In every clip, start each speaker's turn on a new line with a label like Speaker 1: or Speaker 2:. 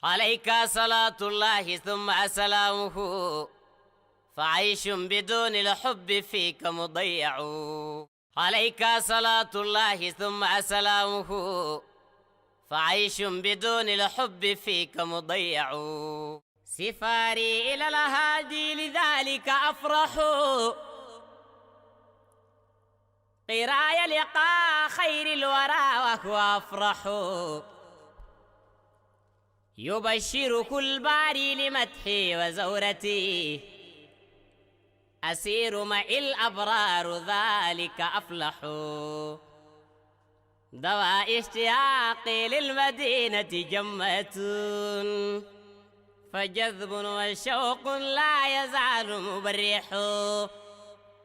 Speaker 1: عليك صلاة الله ثم سلامه فعيش بدون الحب فيك مضيع. عليك صلاة الله ثم سلامه فعيش بدون الحب فيك مضيع. سفاري إلى الهادي لذلك أفرح، قراي لقاء خير الورى وهو أفرح. يبشرك الباري لمدحي وزورتي، أسير معي الأبرار ذلك أفلح. دواء اشتياقي للمدينة جمة، فجذب وشوق لا يزال مبرح.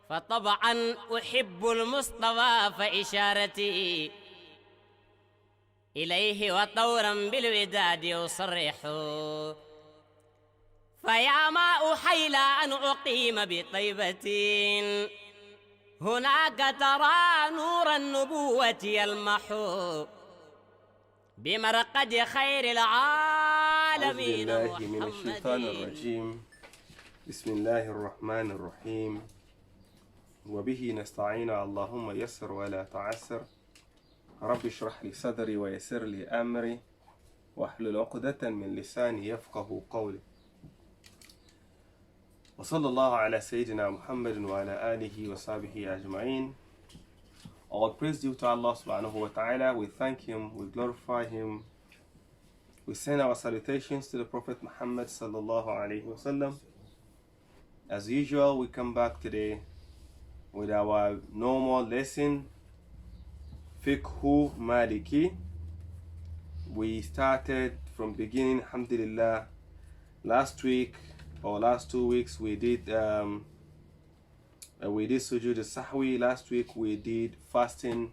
Speaker 1: فطبعا أحب المصطفى فإشارتي إليه وطورا بالوداد يصرح. فيا ما أحيل أن أقيم بطيبة، هناك ترى نور النبوة يلمح بمرقد خير العالمين
Speaker 2: أعوذ بالله من الشيطان الرجيم. بسم الله الرحمن الرحيم. وبه نستعين. اللهم يسر ولا تعسر. رب اشرح لي صدري ويسر لي أمري واحلل عقدة من لساني يفقه قولي. وصلى الله على سيدنا محمد وعلى آله وصحبه أجمعين. All praise due to Allah subhanahu wa ta'ala. We thank Him, we glorify Him. We send our salutations to the Prophet Muhammad sallallahu alayhi wa sallam. As usual, we come back today with our normal lesson, Fiqh Maliki. We started from beginning, alhamdulillah. Last week or last 2 weeks we did Sujud al-Sahwi. Last week we did fasting.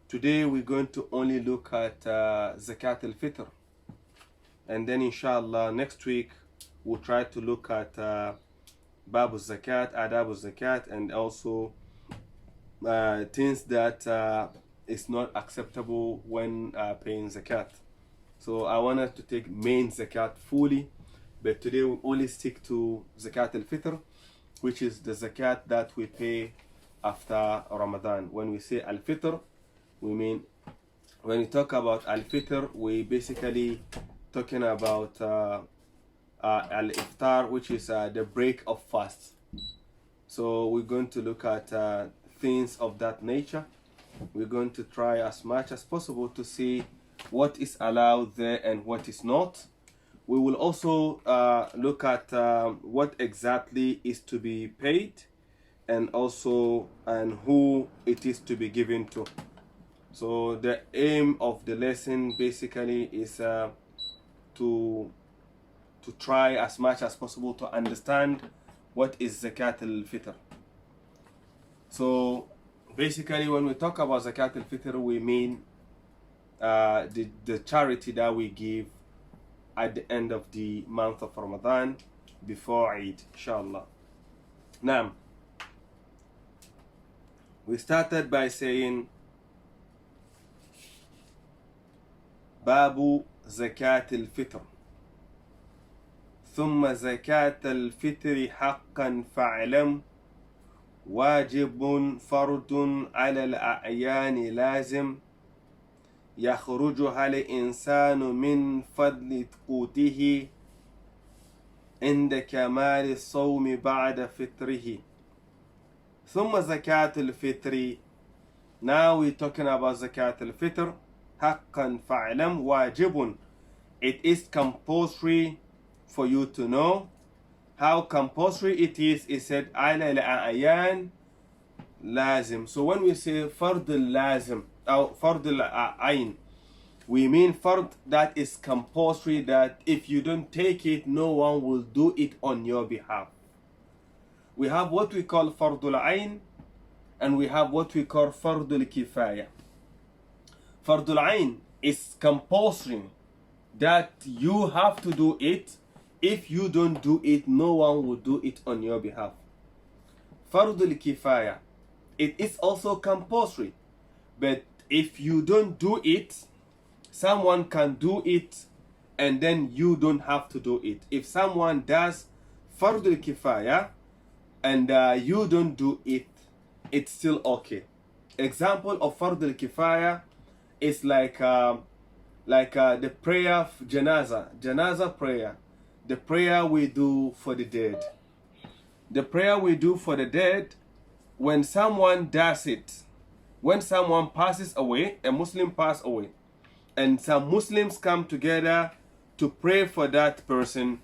Speaker 2: Today we're going to only look at Zakat Al Fitr, and then inshallah next week we'll try to look at Babu Zakat, Adabu Zakat, and also things that is not acceptable when paying Zakat. So I wanted to take main Zakat fully, but today we only stick to Zakat Al Fitr, which is the Zakat that we pay after Ramadan. When we say Al Fitr, we mean, when we talk about Al Fitr, we basically talking about Al Iftar, which is the break of fast. So we're going to look at things of that nature. We're going to try as much as possible to see what is allowed there and what is not. We will also look at what exactly is to be paid, and also who it is to be given to. So the aim of the lesson basically is to try as much as possible to understand what is Zakat Al Fitr. So basically when we talk about Zakat Al Fitr, we mean the charity that we give at the end of the month of Ramadan before Eid, inshallah. Now, we started by saying Babu Zakat Al Fitr. ثم زكاة الفطر حقا فاعلم واجب فرض على الأعيان لازم يخرجها الإنسان من فضل قوته عند كمال الصوم بعد فطره. ثم زكاة الفطر. Now we're talking about Zakat Al Fitr. حقا فاعلم واجب. It is compulsory for you to know. How compulsory it is said على الأعيان لازم. So when we say فرض اللازم or فرض العين, we mean fard that is compulsory, that if you don't take it, no one will do it on your behalf. We have what we call fardul ayn, and we have what we call fardul kifaya. Fardul ayn is compulsory, that you have to do it. If you don't do it, no one will do it on your behalf. Fardul kifaya, it is also compulsory, but if you don't do it, someone can do it and then you don't have to do it. If someone does fardul kifaya and you don't do it, it's still okay. Example of fardul kifaya is like the prayer Janaza Prayer, the prayer we do for the dead. The prayer we do for the dead, when someone does it, when someone passes away, a Muslim pass away, and some Muslims come together to pray for that person,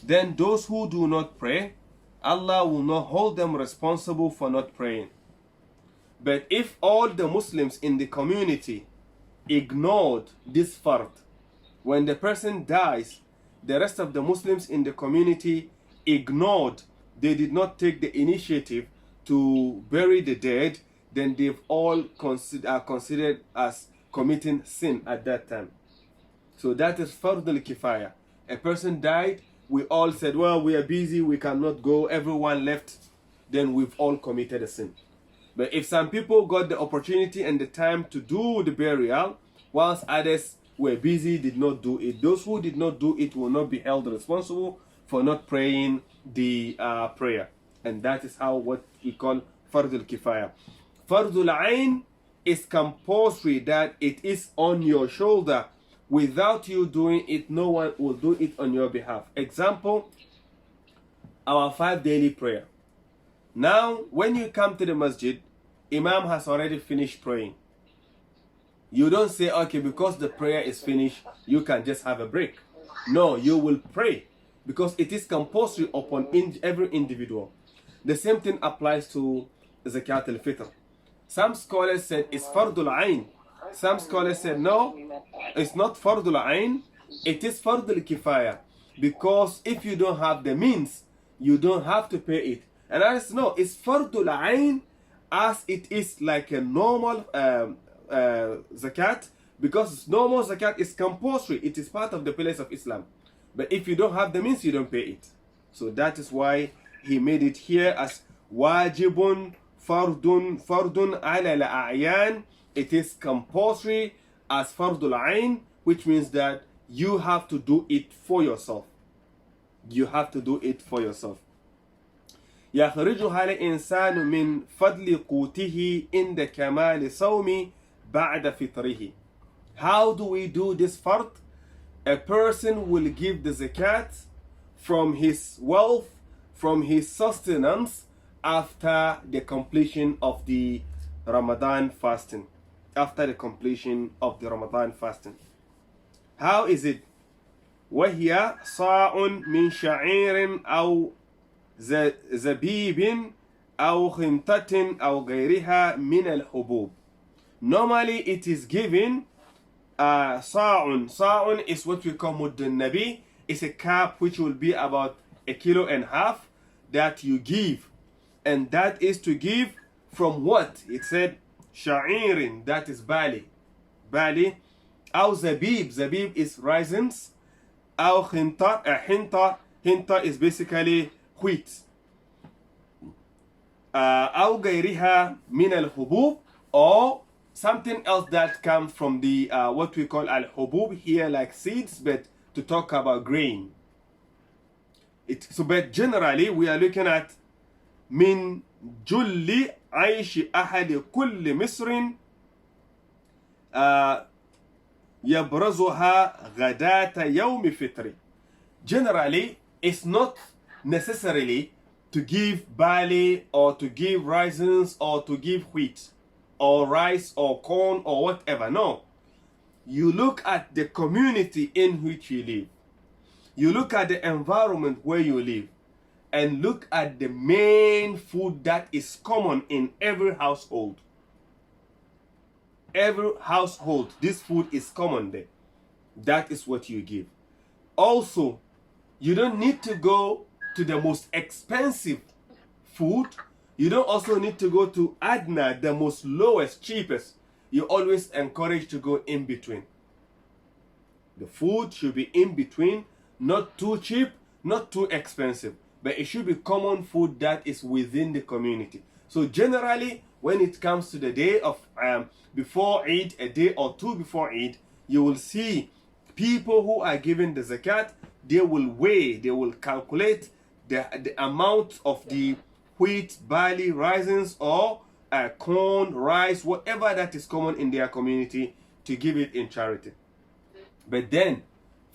Speaker 2: then those who do not pray, Allah will not hold them responsible for not praying. But if all the Muslims in the community ignored this fard, when the person dies, the rest of the Muslims in the community ignored, they did not take the initiative to bury the dead, then they've all are considered as committing sin at that time. So that is fardul kifaya. A person died, we all said, well, we are busy, we cannot go, everyone left, then we've all committed a sin. But if some people got the opportunity and the time to do the burial, whilst others were busy, did not do it, those who did not do it will not be held responsible for not praying the prayer. And that is how what we call fardul kifaya. Fardul ain is compulsory, that it is on your shoulder. Without you doing it, no one will do it on your behalf. Example, our 5 daily prayer. Now, when you come to the masjid, Imam has already finished praying. You don't say, okay, because the prayer is finished, you can just have a break. No, you will pray, because it is compulsory upon every individual. The same thing applies to Zakat Al Fitr. Some scholars said it's fardul ain. Some scholars said no, it's not fardul ain, it is fardul kifaya. Because if you don't have the means, you don't have to pay it. And others no, it's fardul ain as it is like a normal zakat, because normal zakat is compulsory, it is part of the pillars of Islam. But if you don't have the means, you don't pay it. So that is why he made it here as wajibun fardun ala al-a'yan. It is compulsory as fardul ain, which means that you have to do it for yourself. You have to do it for yourself. يخرجها الإنسان من فضل قوته عند كمال صوم بعد فطره. How do we do this fard? A person will give the zakat from his wealth, from his sustenance, after the completion of the Ramadan fasting. After the completion of the Ramadan fasting. How is it? وهي صاع من شعير أو زبيب أو خنطة أو غيرها من الحبوب. Normally it is given صاع. صاع is what we call مد النبي. It's a cup which will be about 1.5 kilos that you give. And that is to give from what? It said sha'irin, that is barley. Barley. أو zabib. Zabib is raisins. أو hinta. Hinta is basically wheat. أو غيرها من الحبوب, or something else that comes from the what we call al-hubub here, like seeds, but to talk about grain. But generally we are looking at من جل عيش أحد كل مصر يبرزها غداة يوم فطر. Generally, it's not necessarily to give barley or to give raisins or to give wheat or rice or corn or whatever. No. You look at the community in which you live. You look at the environment where you live. And look at the main food that is common in every household. Every household, this food is common there. That is what you give. Also, you don't need to go to the most expensive food. You don't also need to go to Adna, the most lowest, cheapest. You always encourage to go in between. The food should be in between, not too cheap, not too expensive. But it should be common food that is within the community. So generally, when it comes to the day of before Eid, a day or two before Eid, you will see people who are giving the zakat, they will weigh, they will calculate the amount of the wheat, barley, raisins, or corn, rice, whatever that is common in their community, to give it in charity. But then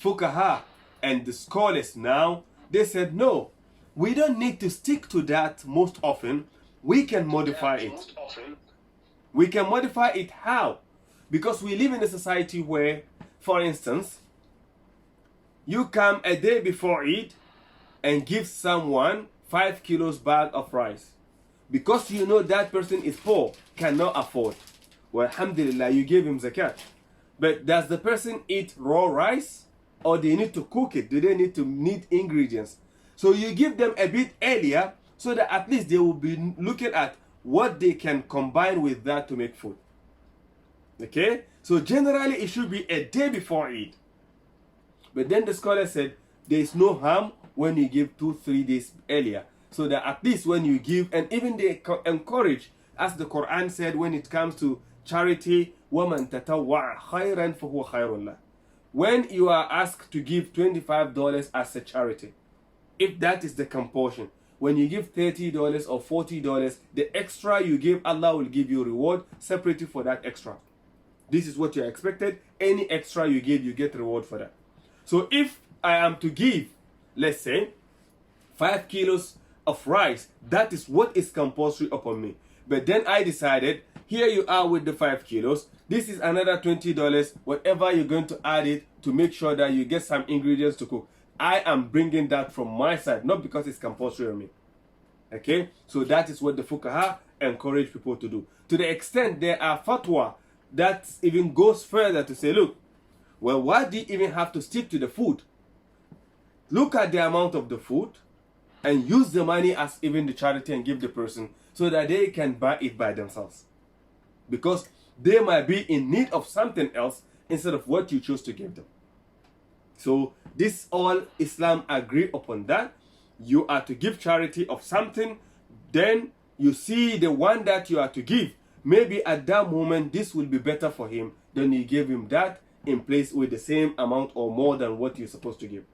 Speaker 2: fuqaha and the scholars now, they said no, we don't need to stick to that most often. We can modify it. We can modify it how? Because we live in a society where, for instance, you come a day before Eid and give someone 5 kilos bag of rice. Because you know that person is poor, cannot afford. Well, alhamdulillah, you gave him zakat. But does the person eat raw rice? Or they need to cook it? Do they need ingredients? So you give them a bit earlier so that at least they will be looking at what they can combine with that to make food. Okay? So generally it should be a day before Eid. But then the scholar said there is no harm when you give 2-3 days earlier. So that at least when you give, and even they encourage, as the Quran said when it comes to charity, وَمَنْ تَتَوَّعَ خَيْرًا فَهُوَ خَيْرٌ لَهُ. When you are asked to give $25 as a charity, if that is the compulsion, when you give $30 or $40, the extra you give, Allah will give you reward separately for that extra. This is what you are expected. Any extra you give, you get reward for that. So if I am to give, let's say, 5 kilos of rice, that is what is compulsory upon me. But then I decided, here you are with the 5 kilos. This is another $20, whatever you're going to add it to make sure that you get some ingredients to cook. I am bringing that from my side, not because it's compulsory on me. Okay? So that is what the fuqaha encourage people to do. To the extent there are fatwa that even goes further to say, look, well, why do you even have to stick to the food? Look at the amount of the food and use the money as even the charity and give the person so that they can buy it by themselves. Because they might be in need of something else instead of what you choose to give them. So this all Islam agree upon that. You are to give charity of something, then you see the one that you are to give. Maybe at that moment this will be better for him, then you give him that in place with the same amount or more than what you're supposed to give.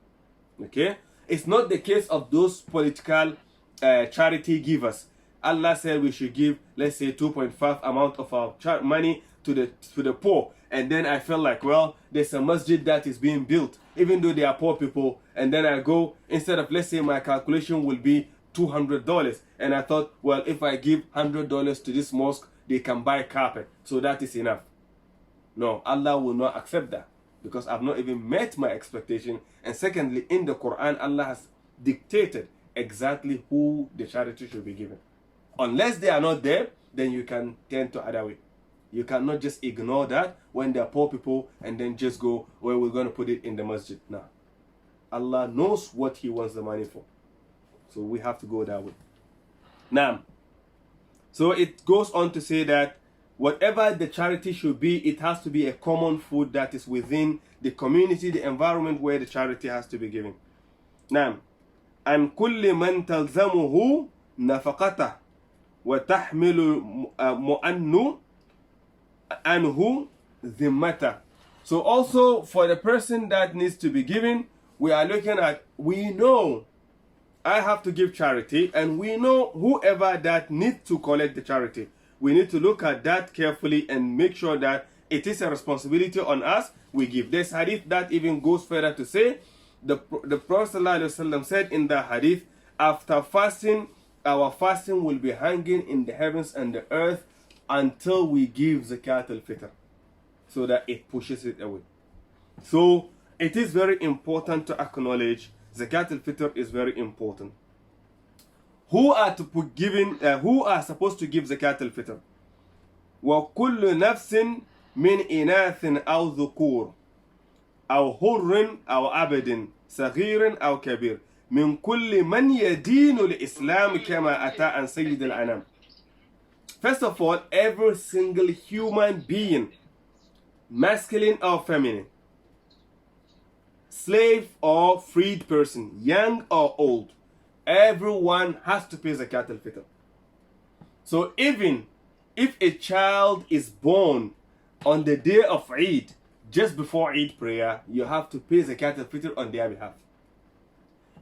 Speaker 2: Okay? It's not the case of those political charity givers. Allah said we should give, let's say, 2.5 amount of our money to the poor. And then I felt like, well, there's a masjid that is being built, even though they are poor people. And then I go, instead of, let's say, my calculation will be $200. And I thought, well, if I give $100 to this mosque, they can buy carpet. So that is enough. No, Allah will not accept that, because I've not even met my expectation. And secondly, in the Quran, Allah has dictated exactly who the charity should be given. Unless they are not there, then you can tend to other way. You cannot just ignore that when they are poor people and then just go, well, we're going to put it in the masjid. No. Allah knows what He wants the money for. So we have to go that way. Now, so it goes on to say that whatever the charity should be, it has to be a common food that is within the community, the environment where the charity has to be given. Now, عن كل من تلزمه نفقته وتحمل مؤن عنه ذمته. So also for the person that needs to be given, we are looking at, we know I have to give charity, and we know whoever that needs to collect the charity. We need to look at that carefully and make sure that it is a responsibility on us. We give. This hadith that even goes further to say, the Prophet ﷺ said in the hadith, after fasting, our fasting will be hanging in the heavens and the earth until we give Zakat Al Fitr, so that it pushes it away. So it is very important to acknowledge Zakat Al Fitr is very important. Who are supposed to give Zakat Al Fitr? وَكُلُّ نَفْسٍ مِنْ إِنَاثٍ أَوْ ذُكُورٍ أَوْ حُرٍّ أَوْ عَبْدٍ صَغِيرٍ أَوْ كَبِيرٍ مِنْ كُلِّ مَنْ يَدِينُ الْإِسْلَامِ كَمَا أَتَى عَنْ سَيِّدِ الْأَنَامِ. First of all, every single human being, masculine or feminine, slave or freed person, young or old, everyone has to pay Zakat Al Fitr. So even if a child is born on the day of Eid, just before Eid prayer, you have to pay Zakat Al Fitr on their behalf.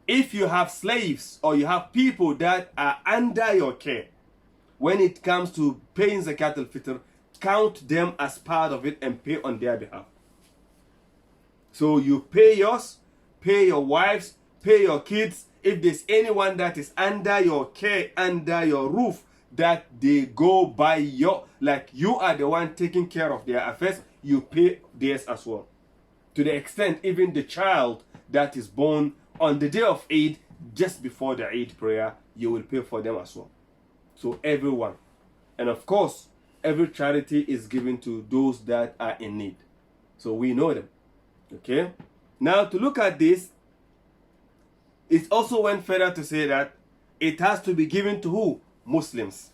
Speaker 2: If you have slaves or you have people that are under your care, when it comes to paying Zakat Al Fitr, count them as part of it and pay on their behalf. So you pay yours, pay your wives, pay your kids. If there's anyone that is under your care, under your roof, that they go by your, like you are the one taking care of their affairs, you pay theirs as well. To the extent, even the child that is born on the day of Eid, just before the Eid prayer, you will pay for them as well. So everyone. And of course, every charity is given to those that are in need. So we know them. Okay? Now to look at this, it also went further to say that it has to be given to who? Muslims.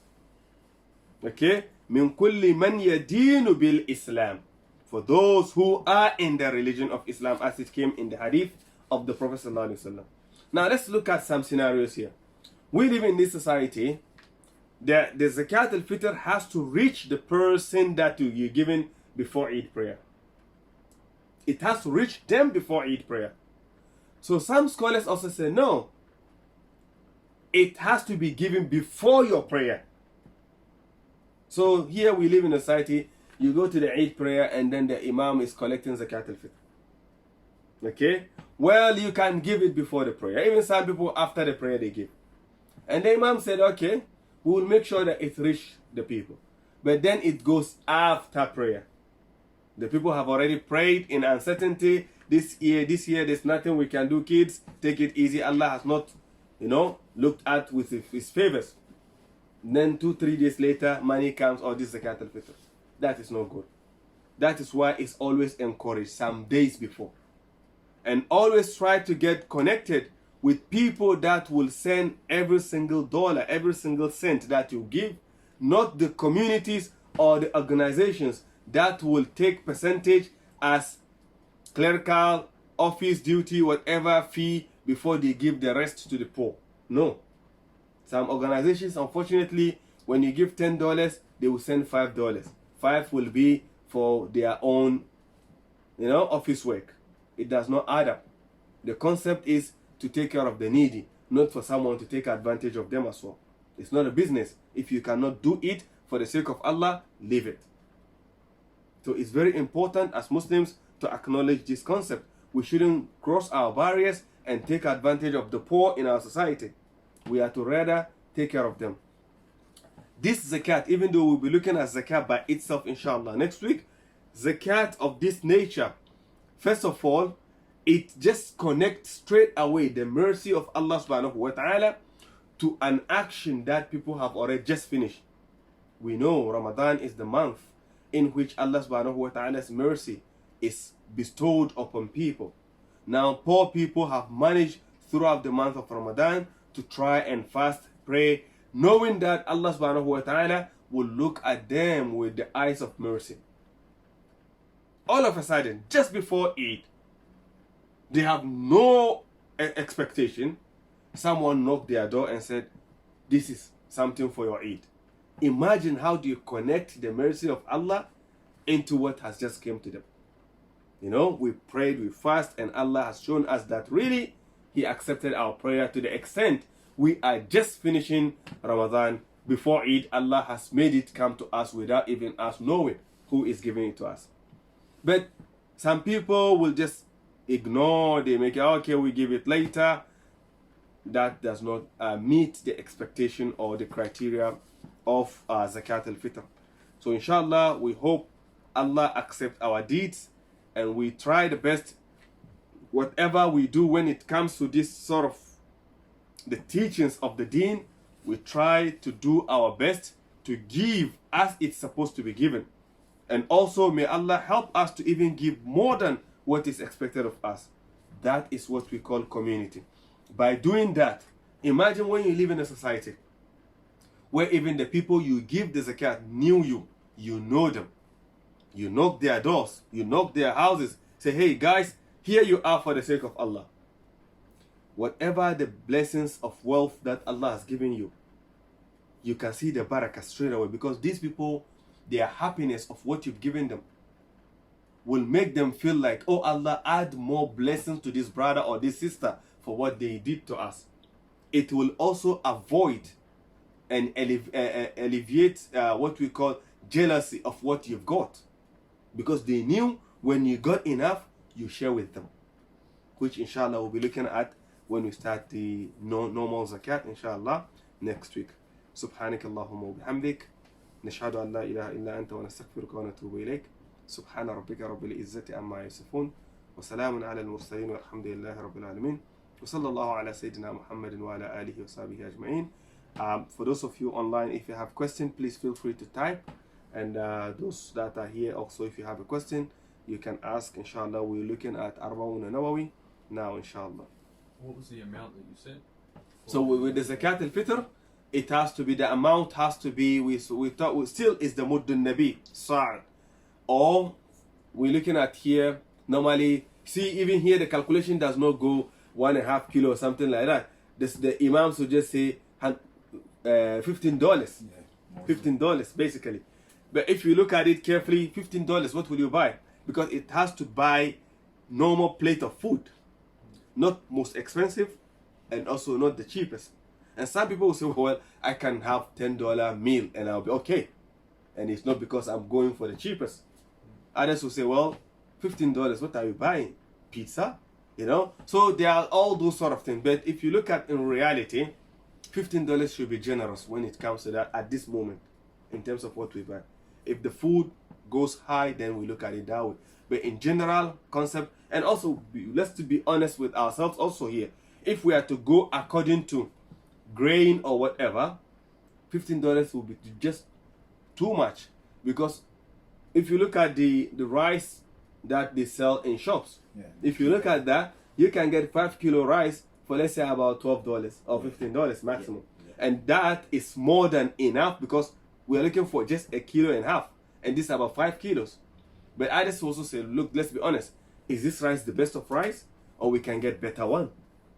Speaker 2: Okay? Min kulli man yadinu bil Islam. For those who are in the religion of Islam, as it came in the hadith of the Prophet ﷺ. Now let's look at some scenarios here. We live in this society. The Zakat Al Fitr has to reach the person that you're giving before Eid prayer. It has to reach them before Eid prayer. So some scholars also say no. It has to be given before your prayer. So here we live in a society, you go to the Eid prayer and then the Imam is collecting Zakat Al Fitr. Okay? Well, you can give it before the prayer. Even some people after the prayer they give. And the Imam said, okay, we will make sure that it reaches the people. But then it goes after prayer. The people have already prayed in uncertainty. This year, there's nothing we can do, kids. Take it easy. Allah has not, looked at with his favors. Then 2-3 days later, money comes, or this Zakat Al Fitr. That is not good. That is why it's always encouraged some days before. And always try to get connected with people that will send every single dollar, every single cent that you give, not the communities or the organizations that will take percentage as clerical, office duty, whatever fee before they give the rest to the poor. No. Some organizations, unfortunately, when you give $10, they will send $5. 5 will be for their own, office work. It does not add up. The concept is to take care of the needy, not for someone to take advantage of them as well. It's not a business. If you cannot do it for the sake of Allah, leave it. So it's very important as Muslims to acknowledge this concept. We shouldn't cross our barriers and take advantage of the poor in our society. We are to rather take care of them. This zakat, even though we'll be looking at zakat by itself, inshallah, next week, zakat of this nature, first of all, it just connects straight away the mercy of Allah subhanahu wa ta'ala to an action that people have already just finished. We know Ramadan is the month in which Allah subhanahu wa ta'ala's mercy is bestowed upon people. Now, poor people have managed throughout the month of Ramadan to try and fast, pray, knowing that Allah subhanahu wa ta'ala will look at them with the eyes of mercy. All of a sudden, just before Eid, they have no expectation. Someone knocked their door and said, this is something for your Eid. Imagine how do you connect the mercy of Allah into what has just come to them. We prayed, we fast, and Allah has shown us that really He accepted our prayer to the extent we are just finishing Ramadan. Before Eid, Allah has made it come to us without even us knowing who is giving it to us. But some people will just ignore, they make it, okay, we give it later. That does not meet the expectation or the criteria of Zakat Al Fitr. So inshallah, we hope Allah accept our deeds and we try the best. Whatever we do when it comes to this sort of the teachings of the deen, we try to do our best to give as it's supposed to be given. And also may Allah help us to even give more than what is expected of us. That is what we call community. By doing that, imagine when you live in a society where even the people you give the zakat knew you, you know them. You knock their doors, you knock their houses, say, hey guys, here you are for the sake of Allah. Whatever the blessings of wealth that Allah has given you, you can see the barakah straight away, because these people, their happiness of what you've given them. will make them feel like, oh Allah, add more blessings to this brother or this sister for what they did to us. It will also avoid and alleviate what we call jealousy of what you've got, because they knew when you got enough, you share with them, which inshallah we'll be looking at when we start the normal zakat inshallah next week. سبحانك اللهم وبحمدك نشهد أن لا إله إلا أنت ونستغفرك ونتوب إليك سبحان ربك رب العزة عما يصفون وسلام على المرسلين والحمد لله رب العالمين وصلى الله على سيدنا محمد وعلى آله وصحبه أجمعين. For those of you online, if you have questions, please feel free to type, and those that are here also, if you have a question, you can ask. Inshallah, we're looking at Arba'un Nawawi now, inshallah.
Speaker 3: What was the amount that you said?
Speaker 2: So with the Zakat Al Fitr, it has to be, the amount has to be, we thought still is the Muddun Nabi, Sa'ad. Or we're looking at here, normally, see, even here the calculation does not go 1.5 kilo or something like that. The Imams would just say $15. $15 basically. But if you look at it carefully, $15, what will you buy? Because it has to buy normal plate of food, not most expensive and also not the cheapest. And some people will say, well, I can have $10 meal and I'll be okay, and it's not because I'm going for the cheapest. Others will say, well, $15, what are you buying? Pizza? You know? So there are all those sort of things. But if you look at in reality, $15 should be generous when it comes to that at this moment in terms of what we buy. If the food goes high, then we look at it that way. But in general concept, and also let's be honest with ourselves also here, if we are to go according to grain or whatever, $15 will be just too much. Because if you look at the rice that they sell in shops, if you look at that, you can get 5 kilo rice for, let's say, about $12 or $15 maximum. And that is more than enough, because we're looking for just 1.5 kilos, and this is about 5 kilos. But others also say, look, let's be honest, is this rice the best of rice, or we can get better one?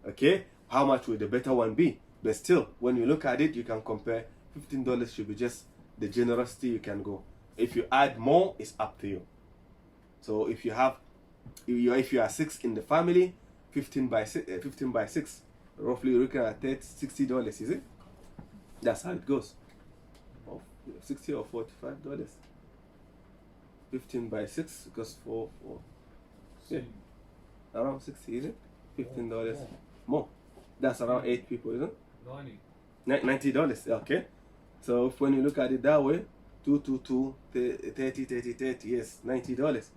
Speaker 2: Okay, how much will the better one be? But still, when you look at it, you can compare. $15 should be just the generosity you can go. If you add more, it's up to you. So if you are 6 in the family, 15 by 6, roughly you're looking at $60, is it? That's how it goes. Oh, $60 or $45. 15 by 6, because four. Yeah, around 60, is it? $15 more. That's around 8 people, isn't it? $90. Okay. So when you look at it that way, 2, 30, yes, $90.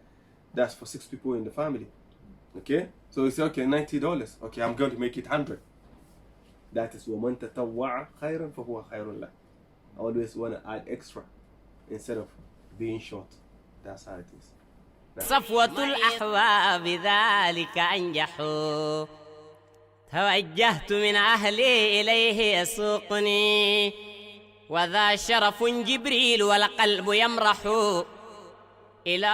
Speaker 2: That's for 6 people in the family. Okay, so you say, okay, $90. Okay, I'm going to make it 100. That is وَمَنْ تَطَوَّعَ خَيْرًا فَهُوَ خَيْرٌ لَهُ. I always want to add extra instead of being short. That's how it is.
Speaker 1: صفوة الأحباب ذلك أنجحوا توجهت من أهلي إليه يسوقني وذا شرف جبريل والقلب يمرح إلى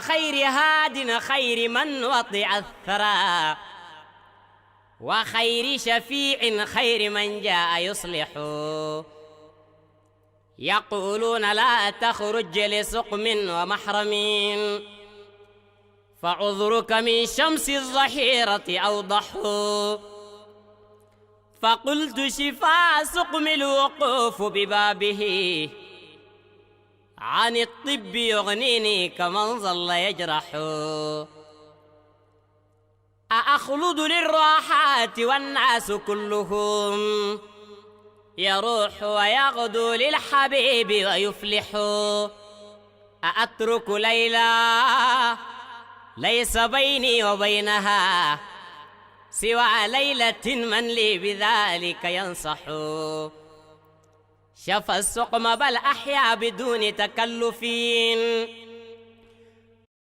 Speaker 1: خير هاد خير من وطئ الثرى وخير شفيع خير من جاء يصلح يقولون لا تخرج لسقم ومحرم فعذرك من شمس الظهيرة أوضح فقلت شفاء سقم الوقوف ببابه عن الطب يغنيني كمن ظل يجرح أأخلد للراحات والناس كلهم يروح ويغدو للحبيب ويفلح أأترك ليلى ليس بيني وبينها سوى ليلة من لي بذلك ينصح شفى السقم بل أحيا بدون تكلف